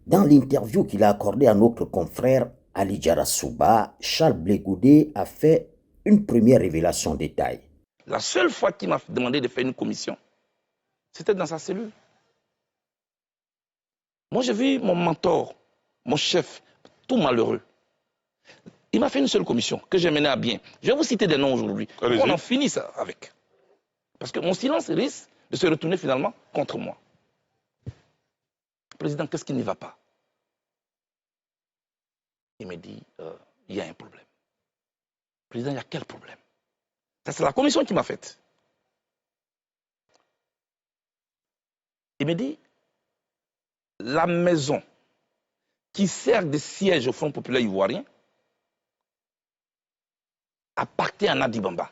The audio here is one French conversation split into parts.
Dans l'interview qu'il a accordée à notre confrère Ali Djarassouba, Charles Blé Goudé a fait une première révélation détail. La seule fois qu'il m'a demandé de faire une commission, c'était dans sa cellule. Moi, j'ai vu mon mentor, mon chef, tout malheureux. Il m'a fait une seule commission que j'ai menée à bien. Je vais vous citer des noms aujourd'hui. On en finit ça avec. Parce que mon silence risque de se retourner finalement contre moi. Président, qu'est-ce qui ne va pas? Il me dit, il y a un problème. Président, il y a quel problème? Ça, c'est la commission qui m'a faite. Il me dit, la maison qui sert de siège au Front populaire ivoirien appartient à Nadi Bamba.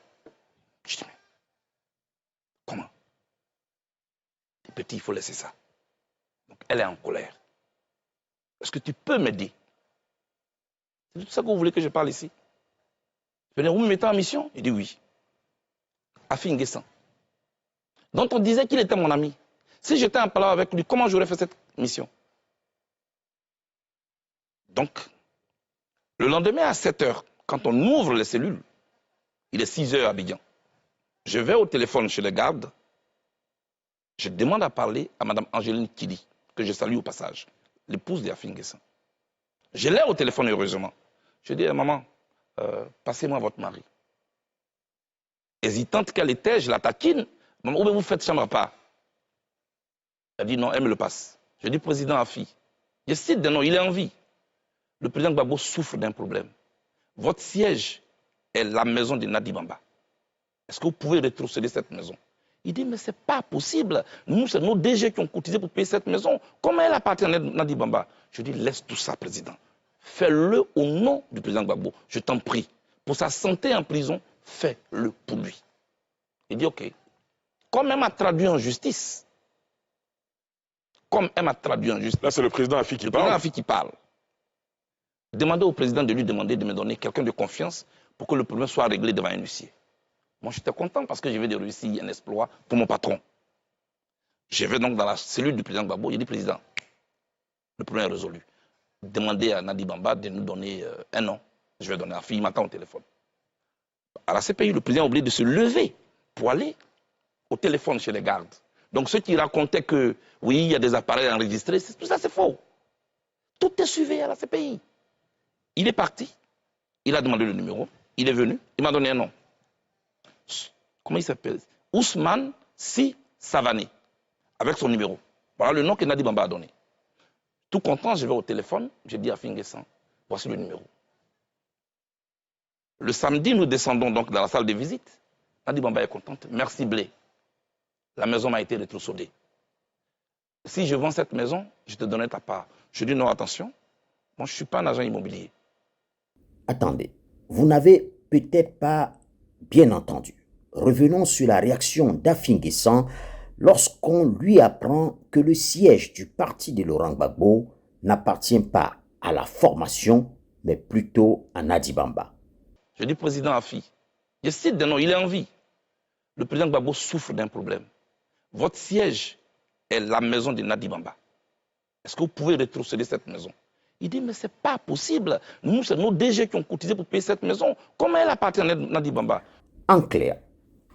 Je dis, mais comment? Petit, il faut laisser ça. Donc, elle est en colère. Est-ce que tu peux m'aider? C'est tout ça que vous voulez que je parle ici? Je dis, vous me mettez en mission? Il dit oui. Afi N'Guessan, dont on disait qu'il était mon ami. Si j'étais en parlant avec lui, comment j'aurais fait cette mission? Donc, le lendemain à 7 h, quand on ouvre les cellules, il est 6 h à Abidjan. Je vais au téléphone chez les gardes. Je demande à parler à Mme Angéline Kili, que je salue au passage, l'épouse d'Afi N'Guessan. Je l'ai au téléphone, heureusement. Je dis, maman, passez-moi votre mari. Hésitante qu'elle était, je la taquine. Maman, où vous faites chambre à part? Elle dit non, elle me le passe. Je dis, président Afi, je cite des noms, il est en vie. Le président Gbagbo souffre d'un problème. Votre siège est la maison de Nadi Bamba. Est-ce que vous pouvez rétrocéder cette maison? Il dit, mais ce n'est pas possible. Nous, c'est nos DG qui ont cotisé pour payer cette maison. Comment elle appartient à Nadi Bamba? Je dis, laisse tout ça, président. Fais-le au nom du président Gbagbo. Je t'en prie. Pour sa santé en prison, fais-le pour lui. Il dit, ok. Comme elle m'a traduit en justice, Là, c'est le président Afi qui parle. Le président Afi qui parle. Demandez au président de lui demander de me donner quelqu'un de confiance pour que le problème soit réglé devant un huissier. Moi, j'étais content parce que je vais de réussir un exploit pour mon patron. Je vais donc dans la cellule du président Gbagbo. Il dit, président, le problème est résolu. Demandez à Nadi Bamba de nous donner un nom. Je vais donner à Afi, il m'attend au téléphone. À la CPI, le président a oublié de se lever pour aller au téléphone chez les gardes. Donc ceux qui racontaient que, oui, il y a des appareils enregistrés, tout ça c'est faux. Tout est suivi à la CPI. Il est parti, il a demandé le numéro, il est venu, il m'a donné un nom. Comment il s'appelle? Ousmane Si Savané, avec son numéro. Voilà le nom que Nadi Bamba a donné. Tout content, je vais au téléphone, je dis à Afi N'Guessan, voici le numéro. Le samedi, nous descendons donc dans la salle de visite. Nadi Bamba est contente. Merci Blé. La maison m'a été rétrocédée. Si je vends cette maison, je te donnerai ta part. Je dis non, attention, moi je ne suis pas un agent immobilier. Attendez, vous n'avez peut-être pas bien entendu. Revenons sur la réaction d'Afi N'Guessan lorsqu'on lui apprend que le siège du parti de Laurent Gbagbo n'appartient pas à la formation, mais plutôt à Nadi Bamba. Je dis président Afi, je cite des noms, il est en vie. Le président Gbagbo souffre d'un problème. Votre siège est la maison de Nadi Bamba. Est-ce que vous pouvez rétrocéder cette maison? Il dit, mais ce n'est pas possible. Nous, c'est nos DG qui ont cotisé pour payer cette maison. Comment elle appartient à Nadi Bamba? En clair,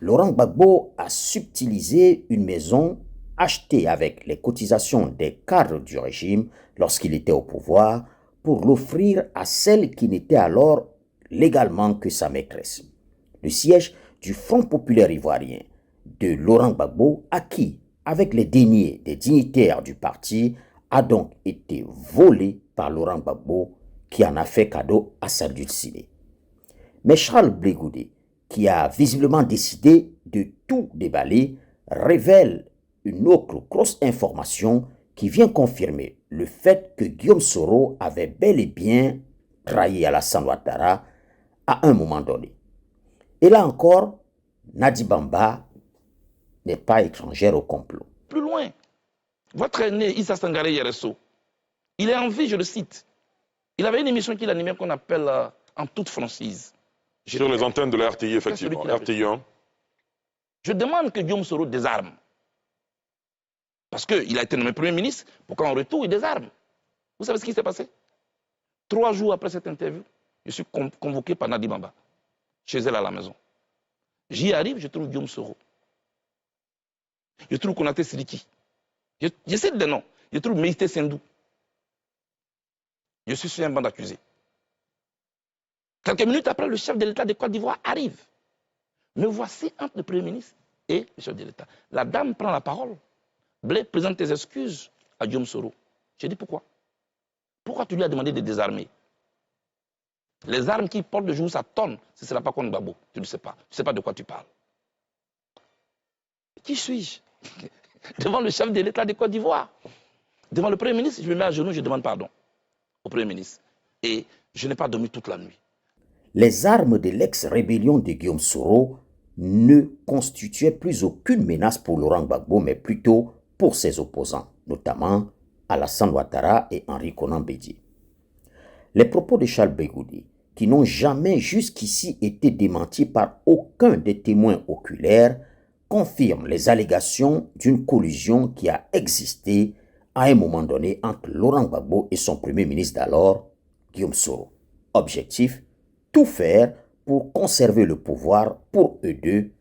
Laurent Gbagbo a subtilisé une maison achetée avec les cotisations des cadres du régime lorsqu'il était au pouvoir pour l'offrir à celle qui n'était alors légalement que sa maîtresse. Le siège du Front populaire ivoirien de Laurent Gbagbo, acquis avec les deniers des dignitaires du parti, a donc été volé par Laurent Gbagbo qui en a fait cadeau à sa dulcinée. Mais Charles Blé Goudé, qui a visiblement décidé de tout déballer, révèle une autre grosse information qui vient confirmer le fait que Guillaume Soro avait bel et bien trahi Alassane Ouattara à un moment donné. Et là encore, Nadi Bamba n'est pas étrangère au complot. Plus loin, votre aîné Issa Sangaré Yereso, il est en vie, je le cite. Il avait une émission qu'il animait qu'on appelle En toute franchise. Sur les antennes de la RTI, effectivement. RTI 1. Je demande que Guillaume Soro désarme. Parce qu'il a été nommé Premier ministre, pour qu'en retour, il désarme. Vous savez ce qui s'est passé? 3 jours après cette interview, je suis convoqué par Nadi Bamba, chez elle à la maison. J'y arrive, je trouve Guillaume Soro. Je trouve Konaté Sidiki. Je cite des noms. Je trouve Meïté Sendou. Je suis sur un banc d'accusés. Quelques minutes après, le chef de l'État de Côte d'Ivoire arrive. Me voici entre le Premier ministre et le chef de l'État. La dame prend la parole. Blé, présente tes excuses à Guillaume Soro. J'ai dit pourquoi? Pourquoi tu lui as demandé de désarmer? Les armes qu'il porte de jour, ça tonne. Ce ne sera pas contre Gbagbo. Tu ne sais pas. Tu ne sais pas de quoi tu parles. Qui suis-je? Devant le chef de l'État de Côte d'Ivoire. Devant le Premier ministre, je me mets à genoux, je demande pardon au Premier ministre. Et je n'ai pas dormi toute la nuit. Les armes de l'ex-rébellion de Guillaume Soro ne constituaient plus aucune menace pour Laurent Gbagbo, mais plutôt pour ses opposants, notamment Alassane Ouattara et Henri Konan Bédié. Les propos de Charles Bégoudi, qui n'ont jamais jusqu'ici été démentis par aucun des témoins oculaires, confirment les allégations d'une collusion qui a existé à un moment donné entre Laurent Gbagbo et son premier ministre d'alors, Guillaume Soro. Objectif: tout faire pour conserver le pouvoir pour eux deux,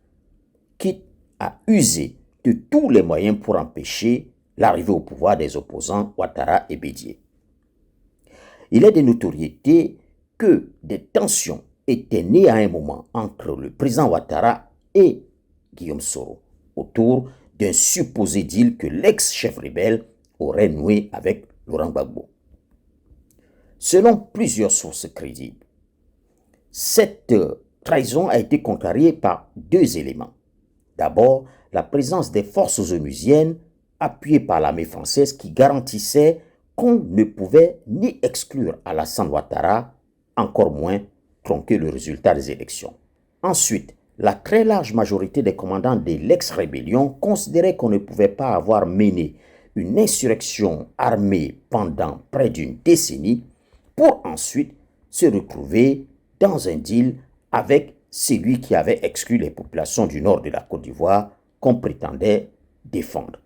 quitte à user de tous les moyens pour empêcher l'arrivée au pouvoir des opposants Ouattara et Bédié. Il est de notoriété que des tensions étaient nées à un moment entre le président Ouattara et Guillaume Soro autour d'un supposé deal que l'ex-chef rebelle aurait noué avec Laurent Gbagbo. Selon plusieurs sources crédibles, cette trahison a été contrariée par 2 éléments. D'abord, la présence des forces onusiennes appuyées par l'armée française qui garantissait qu'on ne pouvait ni exclure Alassane Ouattara, encore moins tronquer le résultat des élections. Ensuite, la très large majorité des commandants de l'ex-rébellion considéraient qu'on ne pouvait pas avoir mené une insurrection armée pendant près d'une décennie pour ensuite se retrouver dans un deal avec celui qui avait exclu les populations du nord de la Côte d'Ivoire qu'on prétendait défendre.